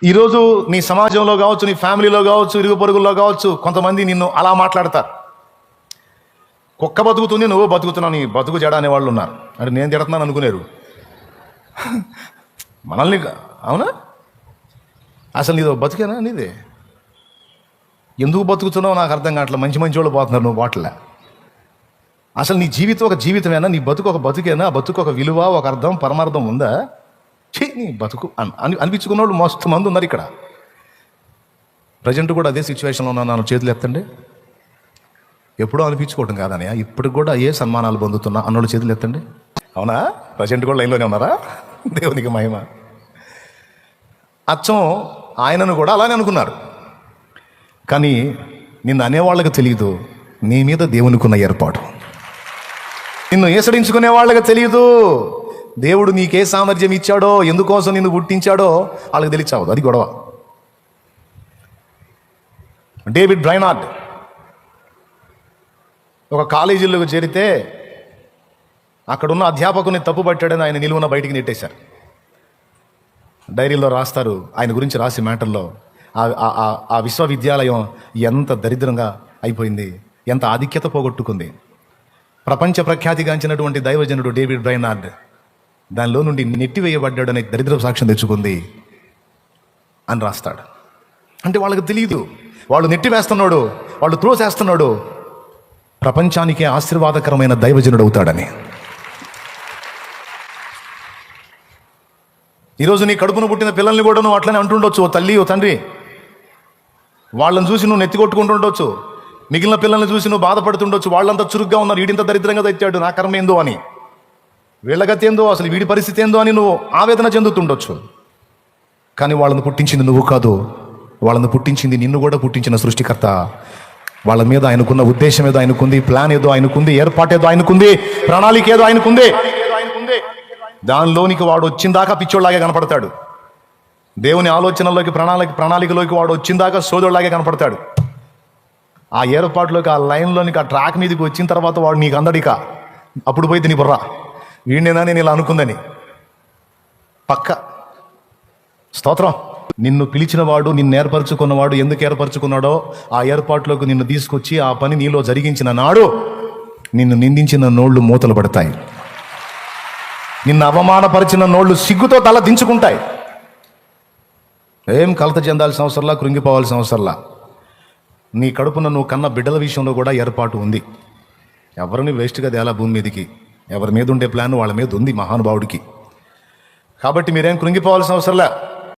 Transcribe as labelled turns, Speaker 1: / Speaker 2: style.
Speaker 1: ఈరోజు నీ సమాజంలో కావచ్చు, నీ ఫ్యామిలీలో కావచ్చు, ఇరుగు పొరుగుల్లో కావచ్చు, కొంతమంది నిన్ను అలా మాట్లాడతారు. కుక్క బతుకుతుంది, నువ్వు బతుకుతున్నావు, నీ బతుకు జడ అనే వాళ్ళు ఉన్నారు. అంటే నేను తిడుతున్నాను అనుకునేరు మనల్ని. అవునా? అసలు నీదో బతుకేనా? నీదే ఎందుకు బతుకుతున్నావు నాకు అర్థం కావట్లే. మంచి మంచి వాళ్ళు పోతున్నారు, నువ్వు బాటలే. అసలు నీ జీవితం ఒక జీవితమేనా? నీ బతుకు ఒక బతుకేనా? ఆ బతుకు ఒక విలువ, ఒక అర్థం, పరమార్థం ఉందా? నీ బతుకు అనిపించుకున్న వాళ్ళు మస్తు మంది ఉన్నారు ఇక్కడ. ప్రజెంట్ కూడా అదే సిచ్యువేషన్లో ఉన్నాను. చేతులు ఎత్తండి. ఎప్పుడో అనిపించుకోవటం కాదనయా, ఇప్పుడు కూడా ఏ సన్మానాలు పొందుతున్నా అన్నోళ్ళు చేతులు ఎత్తండి. అవునా? ప్రజెంట్ కూడా లైన్లోనే ఉన్నారా? దేవునికి మహిమ. అచ్చం ఆయనను కూడా అలానే అనుకున్నారు. కానీ నిన్ను అనేవాళ్ళకి తెలియదు నీ మీద దేవునికున్న ఏర్పాటు. నిన్ను ఏసడించుకునే వాళ్ళకి తెలియదు దేవుడు నీకే సామర్థ్యం ఇచ్చాడో, ఎందుకోసం నిన్ను పుట్టించాడో వాళ్ళకి తెలియచావదు. అది గొడవ. డేవిడ్ బ్రైనార్డ్ ఒక కాలేజీలోకి చేరితే అక్కడున్న అధ్యాపకుని తప్పు పట్టాడని ఆయన నిలువున బయటికి నెట్టేశారు. డైరీలో రాస్తారు ఆయన గురించి, రాసి మ్యాటర్లో ఆ విశ్వవిద్యాలయం ఎంత దరిద్రంగా అయిపోయింది, ఎంత ఆధిక్యత పోగొట్టుకుంది. ప్రపంచ ప్రఖ్యాతిగాంచినటువంటి దైవజనుడు డేవిడ్ బ్రైనార్డ్ దానిలో నుండి నెట్టివేయబడ్డాడు అనే దరిద్ర సాక్ష్యం తెచ్చుకుంది అని రాస్తాడు. అంటే వాళ్ళకి తెలియదు వాళ్ళు నెట్టివేస్తున్నాడు, వాళ్ళు త్రోసేస్తున్నాడు ప్రపంచానికే ఆశీర్వాదకరమైన దైవజనుడు అవుతాడని. ఈరోజు నీ కడుపును పుట్టిన పిల్లల్ని కూడా నువ్వు అట్లనే అంటుండొచ్చు, ఓ తల్లి, ఓ తండ్రి. వాళ్ళని చూసి నువ్వు నెత్తి కొట్టుకుంటుండొచ్చు. మిగిలిన పిల్లల్ని చూసి నువ్వు బాధపడుతుండొచ్చు. వాళ్ళంతా చురుగ్గా ఉన్నారు, వీడింత దరిద్రంగా తెచ్చాడు, నా కర్మ ఏందో అని, వీళ్ళగతి ఏందో, అసలు వీడి పరిస్థితి ఏందో అని నువ్వు ఆవేదన చెందుతుండొచ్చు. కానీ వాళ్ళని పుట్టించింది నువ్వు కాదు, వాళ్ళని పుట్టించింది నిన్ను కూడా పుట్టించిన సృష్టికర్త. వాళ్ళ మీద ఆయనకున్న ఉద్దేశం ఏదో ఆయనకుంది, ప్లాన్ ఏదో ఆయనకుంది, ఏర్పాటు ఏదో ఆయనకుంది, ప్రణాళిక ఏదో ఆయనకుంది. దానిలోనికి వాడు వచ్చిందాకా పిచ్చోళ్ళలాగే కనపడతాడు. దేవుని ఆలోచనలోకి, ప్రణాళికలోకి వాడు వచ్చిందాకా సోదరులాగే కనపడతాడు. ఆ ఏర్పాటులోకి, ఆ లైన్లోనికి, ఆ ట్రాక్ మీదకి వచ్చిన తర్వాత వాడు నీకు అందడిక. అప్పుడు పోయి నీ బుర్రా వీడినేనా నేను ఇలా అనుకుందని పక్క. స్తోత్రం. నిన్ను పిలిచిన వాడు, నిన్ను ఏర్పరచుకున్నవాడు ఎందుకు ఏర్పరచుకున్నాడో ఆ ఏర్పాటులోకి నిన్ను తీసుకొచ్చి ఆ పని నీలో జరిగించిన నాడు నిన్ను నిందించిన నోళ్లు మూతలు పడతాయి. నిన్ను అవమానపరిచిన నోళ్లు సిగ్గుతో తల దించుకుంటాయి. ఏం కలత చెందాల్సిన అవసరంలా, కృంగిపోవాల్సిన అవసరంలా. నీ కడుపున నువ్వు కన్న బిడ్డల విషయంలో కూడా ఏర్పాటు ఉంది. ఎవరిని వేస్ట్గా తేలా భూమి మీదకి. ఎవరి మీద ఉండే ప్లాన్ వాళ్ళ మీద ఉంది మహానుభావుడికి. కాబట్టి మీరేం కృంగిపోవాల్సిన అవసరంలా.